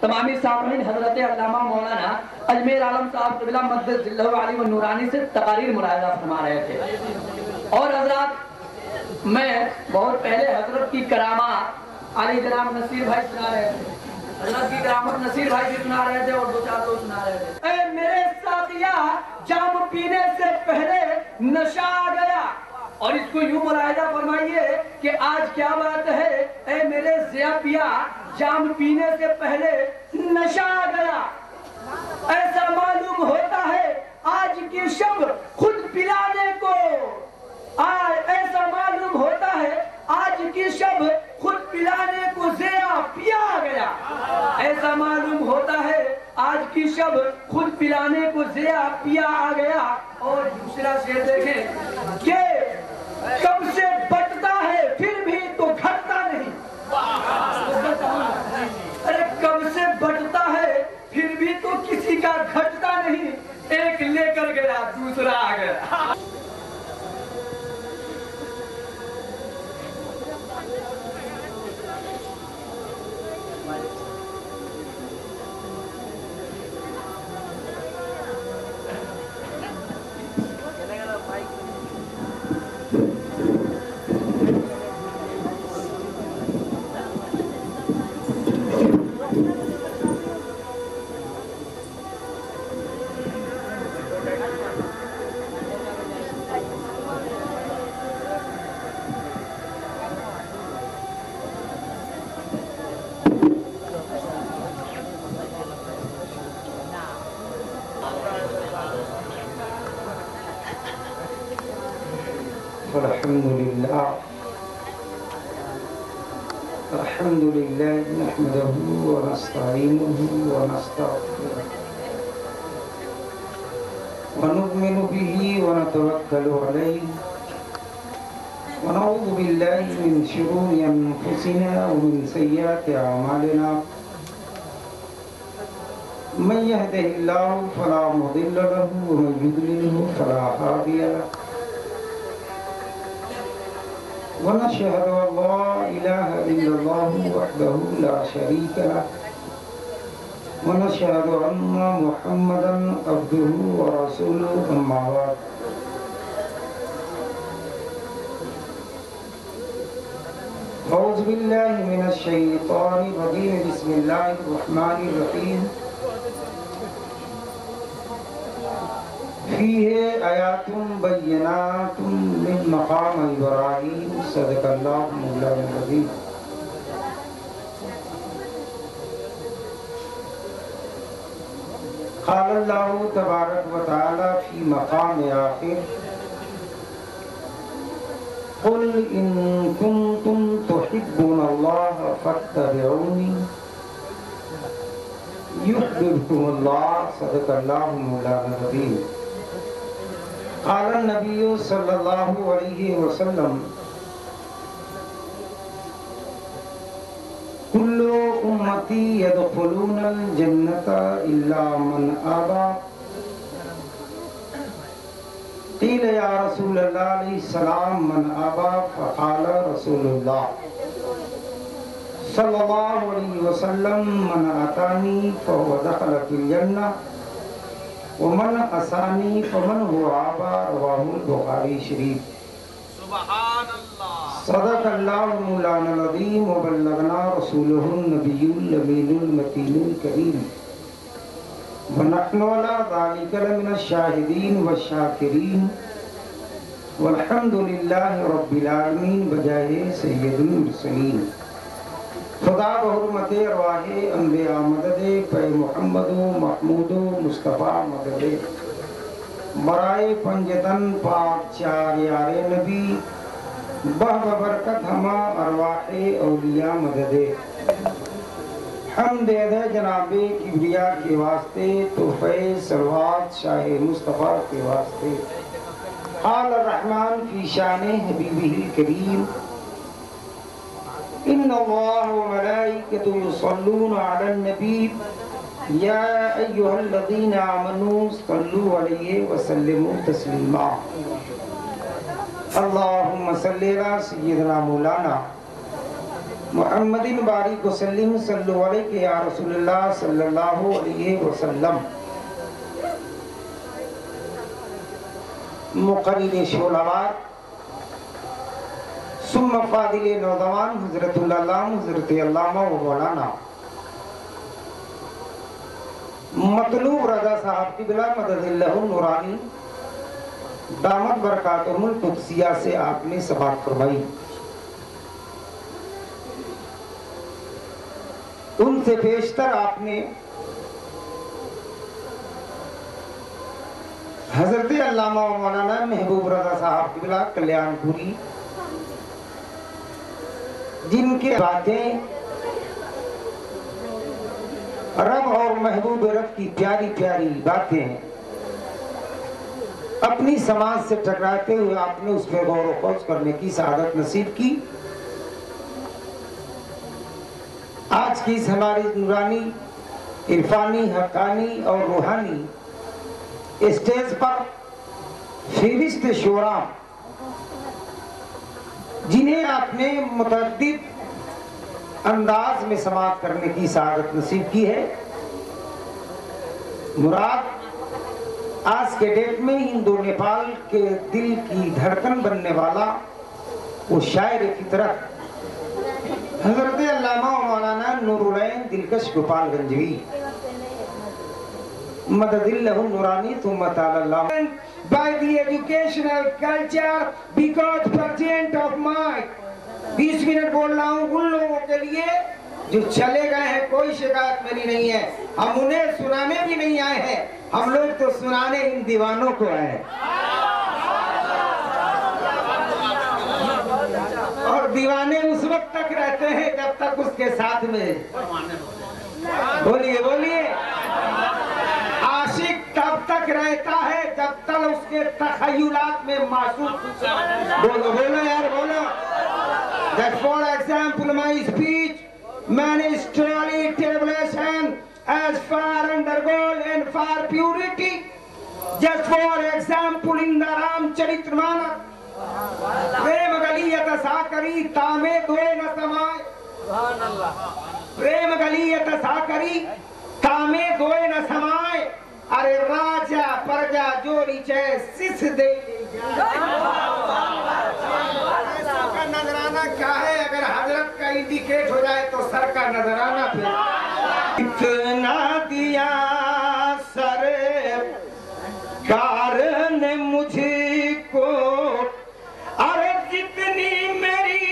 तमामी सामईन हजरत अल्लामा मौलाना अजमेर आलम साहब क़िबला मद्दद जिल्लहु अली व नूरानी से तकारीर मुलाहिज़ा फरमा रहे थे। और हजरत मैं बहुत पहले हजरत की करामा अली जनाब नसीर भाई सुना रहे थे, हजरत की करामत नसीर भाई भी सुना रहे थे और दो चार लोग सुना रहे थे। ए मेरे साथिया, जाम पीने से पहले नशा आ गया। और इसको यूं मुलाहिज़ा फरमाइए कि आज क्या बात है, ए मेरे ज़िया, जाम पीने से पहले नशा आ गया। ऐसा मालूम होता है आज की शब खुद पिलाने को, ऐसा मालूम होता है आज की शब खुद पिलाने को ज़िया पिया गया। ऐसा मालूम होता है आज की शब खुद पिलाने को ज़िया पिया आ गया। और दूसरा शेर देखें कि कब से बटता है फिर भी तो घटता नहीं। अरे कब से बटता है फिर भी तो किसी का घटता नहीं। एक लेकर गया दूसरा आ गया। अल्हम्दुलिल्लाह नहमदुहु व नस्तईनुहु व नस्तगफिरुह व नु'मिनु बिही व नतवक्कलु अलैहि व नऊज़ु बिल्लाहि मिन शुरूरि अनफुसिना व मिन सय्यिआति अअमालिना। मन यहदिहिल्लाहु फला मुदिल्ल लहु व मन युद्लिलहु फला हादिय लहु। वनशहदु अल्ला इलाहा इल्लल्लाहु वहदहु ला शरीका लहु वनशहदु अन्ना मुहम्मदन अब्दुहु व रसूलुहु अम्मा बाद। औज़ु बिल्लाहि मिनश शैतानिर रजीम। बिस्मिल्लाहिर रहमानिर रहीम। फीहे आयातुन बय्यिनातुन मिन मक़ाम इब्राहीम। सदक़ल्लाहु मौलाना अज़ीम। क़ाल अल्लाहु तबारक व तआला फ़ी मक़ाम आख़िर क़ुल इन कुन्तुम तुहिब्बूनल्लाह फ़त्तबिऊनी युहब्बिबकुमुल्लाह। सदक़ल्लाहु मौलाना अज़ीम। क़ाल नबी सल्लल्लाहु अलैहि वसल्लम कुल्लु उम्मती यदखुलूनल जन्नता इल्ला मन आबा। क़ील या रसूलल्लाह अलैहिस्सलाम मन आबा। फ़क़ाल रसूलुल्लाह सल्लल्लाहु अलैहि वसल्लम मन अतानी फ़हुव दख़ल फ़िल जन्नह वमन असानी फमन हुआ आबा। रवाहुल बुखारी शरीफ। सुभान अल्लाह। सदक़ल्लाहु मौलाना अज़ीम व बल्लगना रसूलुहुन नबियुल अमीनुल मतीनुल करीम व नहनु अला ज़ालिका लमिनश शाहिदीन व शाकिरीन वल्हम्दुलिल्लाहि रब्बिल आलमीन बजाए सय्यदुल मुरसलीन। खुदा बहुरमते रवाहे अम्बिया मददे पे मुहम्मदो महमूदो मुस्तफ़ा मददे बराए पंजतन पाक चार यारे नबी बह बरकत हमा अरवाहे औलिया मददे। हम दे दे जनाबे किबरिया के वास्ते तोहफे सलवात शाह मुस्तफ़ा के वास्ते। क़ाल रहमान फ़ी शाने हबीबिहिल करीम इन्नल्लाह व मलाइकतुहु युसल्लूना अलन नबी या अय्युहल्लज़ीना आमनू सल्लु अलैहि व सल्लिमू तस्लीमा। अल्लाहुम्मा सल्लि अला सय्यिदिना मौलाना मुहम्मदिन बारिक वसल्लम सल्लल्लाहु अलैहि या रसूलुल्लाह सल्लल्लाहु अलैहि वसल्लम। मुकर्रिर शोलावार सुम्मा फादिल नौजवान हजरतुल अल्लामा हजरत अल्लामा व मौलाना मतलूब रजा साहब की बिला मददिल्लाहु नूरानी दामत बरकातुहुल कुदसिया से आपने समाअत फरमाई। उनसे पेशतर आपने हजरत अल्लामा व मौलाना महबूब रजा साहब की बिला कल्याणपुरी, जिनके बातें रब और महबूब रब की प्यारी प्यारी बातें हैं, अपनी समाज से टकराते हुए आपने उस पर गौर व फौज करने की सआदत नसीब की। आज की इस हमारी नूरानी, इरफानी, हकानी और रूहानी स्टेज पर फेरिस्त शोरा, जिन्हें आपने मुतअद्दिद अंदाज में समाअत करने की सआदत नसीब की है, मुराद आज के डेट में हिंदू नेपाल के दिल की धड़कन बनने वाला वो शायर फितरत हजरत अल्लामा मौलाना नूरुलैन दिलकश गोपालगंजवी मददिल्लाहु नूरानी तुम ताल्लाह by the educational culture because percent of my 20 minute बोल रहा हूँ उन लोगों के लिए जो चले गए हैं, कोई शिकायत मेरी नहीं है। हम उन्हें सुनाने भी नहीं आए हैं, हम लोग तो सुनाने इन दीवानों को आए हैं। और दीवाने उस वक्त तक रहते हैं जब तक उसके साथ में, बोलिए बोलिए, आशिक तब तक रहता है जब तक उसके तखय्युलात में मासूम। बोलो बोलो यार बोलो। That for example my speech ministerially tribulation as far under gold and far purity. Just for example in the Ramcharitamana प्रेम गलियत साकरी तामे दोए न समाय, प्रेम गलियत साकरी तामे दोए न समाय, अरे राजा प्रजा जोरी चे सिस दे। का नजराना क्या है? अगर हजरत का इंडिकेट हो जाए तो सर का नजराना फिर इतना दिया सरकार ने मुझको, अरे जितनी मेरी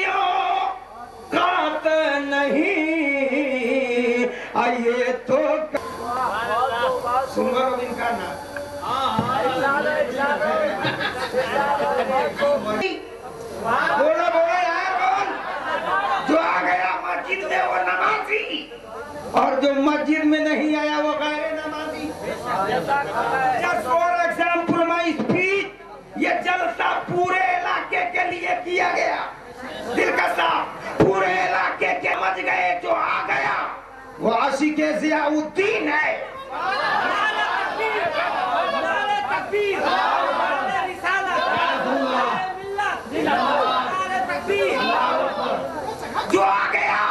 औकात नहीं, आइए तो सुन लो इनका नाम। बोलो बोलो यार बोल। जो आ गया मस्जिद में वो नमाजी, और जो मस्जिद में नहीं आया वो गैर नमाजी। Just for example my speech, ये जलसा पूरे इलाके के लिए किया गया। दिल का साफ पूरे इलाके के समझ गए, जो आ गया वो आशिक़े ज़ियाउद्दीन है। जो आ गया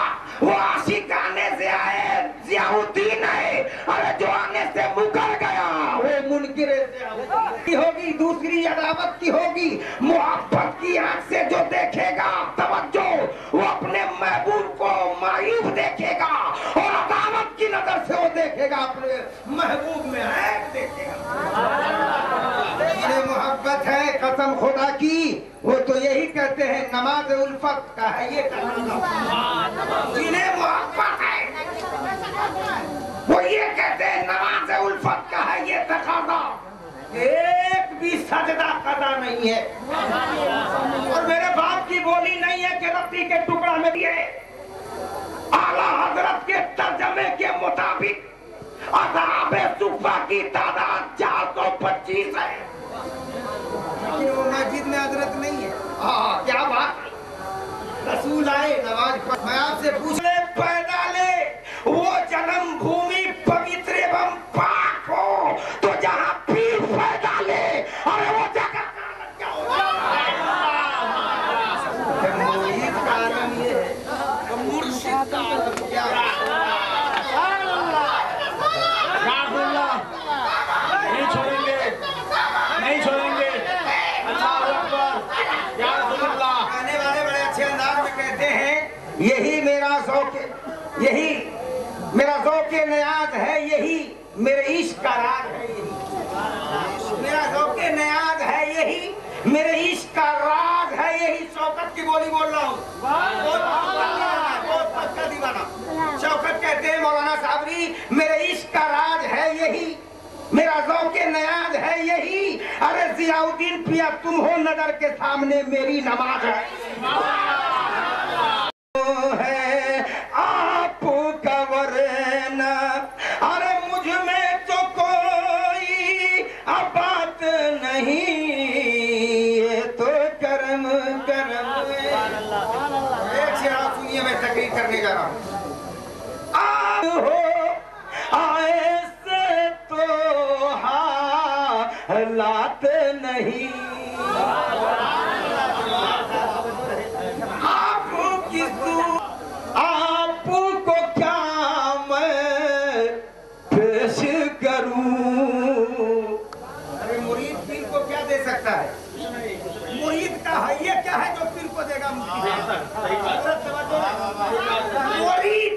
वो आशिकाने से आए ज़ियाउद्दीन है, और जो आने से मुकर गया वो मुनकिर की होगी, दूसरी अदावत की होगी। मोहब्बत की आंख से जो देखेगा तवज्जो, वो अपने महबूब को मायूब देखेगा, और अदावत की नजर से वो देखेगा अपने महबूब में ऐब देखेगा। ये मोहब्बत है कसम खुदा की, वो तो यही कहते हैं नमाज उल्फत का है ये जिन्हें मोहब्बत है, वो ये कहते हैं नमाज उल्फत का है ये तकाज़ा। एक भी सजदा कदा नहीं है, और मेरे बाप की बोली नहीं है कि रत्ती के टुकड़ा में दिए। आला हजरत के तर्जमे के मुताबिक असहाबे सुफ़ा की तादाद 425 है, लेकिन वो मस्जिद में हजरत नहीं है। क्या बात, रसूल आए नमाज पढ़। मैं आपसे पूछ ले, पैदा ले वो जन्म भूमि पवित्र एवं पाक हो, तो जहाँ पीर पैदा ले, अरे वो जगह का आलम ये है। ज़ौक़े नियाज़ है यही, मेरे इश्क का राज है यही। मेरा ज़ौक़े नियाज़ है यही, मेरे इश्क का राज है यही। शौकत की बोली बोल रहा हूँ, बहुत पक्का दीवाना। शौकत कहते हैं मौलाना साबरी, मेरे इश्क का राज है यही, मेरा ज़ौक़े नियाज़ है यही। अरे ज़ियाउद्दीन पिया तुम हो नजर के सामने मेरी नमाज है। आपका वरना अरे मुझ में तो कोई बात नहीं, ये तो करम करम। एक शेर सुनिए, मैं तकरीर करने जा रहा हूँ। आप हो आए से तो हालात नहीं, आपको क्या मैं पेश करूं। अरे मुरीद पीर को क्या दे सकता है? मुरीद का हैया क्या है जो पीर को देगा? मुरीद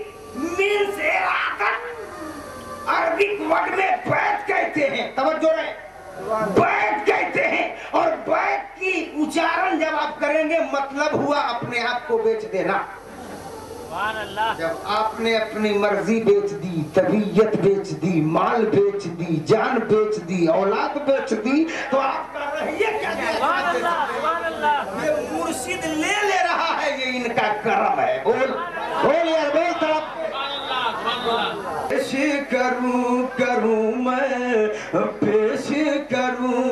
मीन्स अरबिक वर्ड में बैत कहते हैं, तवज्जो रहे, बैत कहते हैं। और बैत की उच्चारण जब आप करेंगे मतलब हुआ अपने आप को बेच देना। जब आपने अपनी मर्जी बेच दी, तबीयत बेच दी, माल बेच दी, जान बेच दी, औलाद बेच दी, तो आपका रहिए क्या? ये मुर्शिद ले रहा है, ये इनका करम है। बोल यार, बोल तरफ पेश करूं मैं, पेश करूं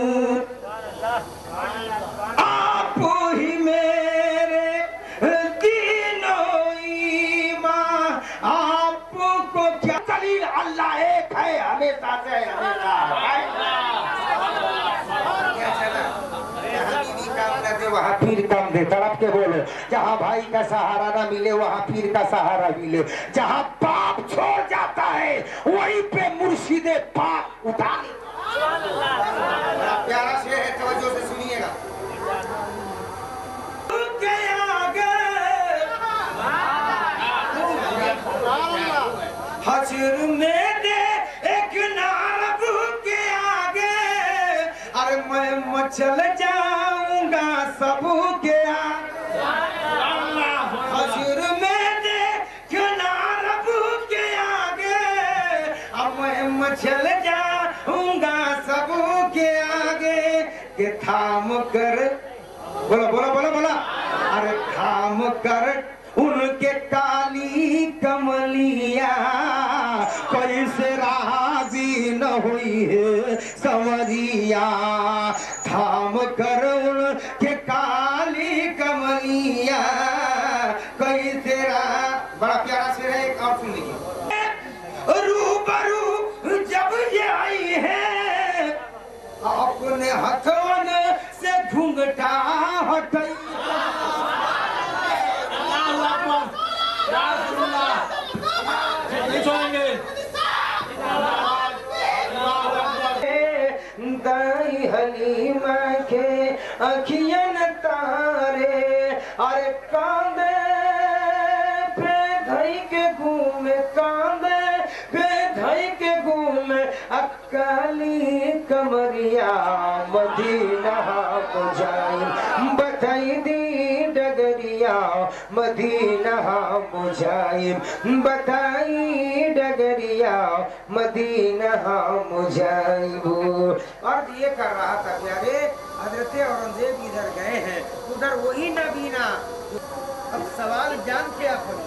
आप ही मेरे दीनो ईमान। आपको क्या दलील? अल्लाह एक है, हमेशा से वहाँ पीर कम दे। तड़प के बोलो, जहाँ भाई का सहारा ना मिले वहाँ पीर का सहारा मिले। जहाँ पाप छोड़ जाता है वहीं पे मुर्शिदे पाप उतार। प्यारा शेर है, तवज्जो से सुनिएगा। हश्र में दे एक नारब के आगे, अरे मैं मचल जाऊंगा सबके आगे। हश्र में दे एक नारब के आगे, अब मैं मचल जाऊंगा सबके आगे। के थाम कर, बोला बोला बोला बोला, अरे थाम कर उनके काली कमलिया, कैसे राजी न हुई है समरिया। थाम कर उनके काली कमलिया, कैसे बड़ा प्यारा शेर है, एक और सुन लीजिए। रूबरू जब ये आई है, अपने हथवन से घूंघटा हटाई। दाई हलीमा के अखियन तारे, अरे कांदे पे धई के घूमे, कांदे पे धई के घूमे। अकाली कमरिया मदीना बुझाई, बताई दी डगरिया मदीना बुझाई, बताई डगरिया मदीना बुझाई। और ये कर रहा था प्यारे, हजरत औरंगजेब इधर गए हैं, उधर वही नबीना। अब सवाल जान के अपनी,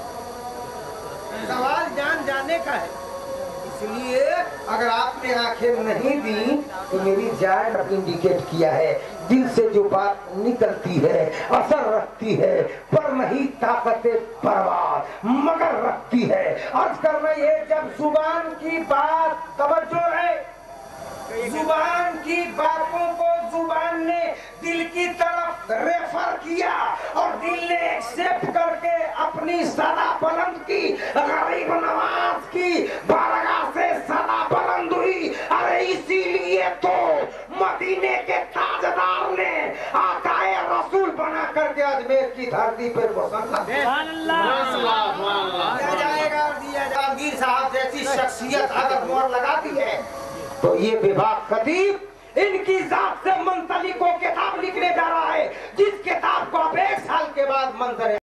सवाल जाने का है, इसलिए अगर आपने आंखें नहीं दी तो मेरी जान इंडिकेट किया है। दिल से जो बात निकलती है असर रखती है, पर नहीं ताकते परवाह मगर रखती है। अर्ज कर रही है, जब जुबान की बात, तवज्जो है, जुबान की बातों को जुबान ने दिल की तरफ रेफर किया और दिल ने एक्सेप्ट करके अपनी सदा बुलंद की, गरीब नवाज की बारगाह से सदा बुलंद हुई। अरे इसीलिए तो मदीने के ताजदार ने आकाए रसूल बना करके अजमेर की धरती पर दिया जाएगा और दिया जाएगा। साहब जैसी शख्सियत अगर मोहर लगाती है तो ये विभाग खतीब इनकी जात से मुंसलिक को किताब लिखने जा रहा है, जिस किताब को अब 1 साल के बाद मंजर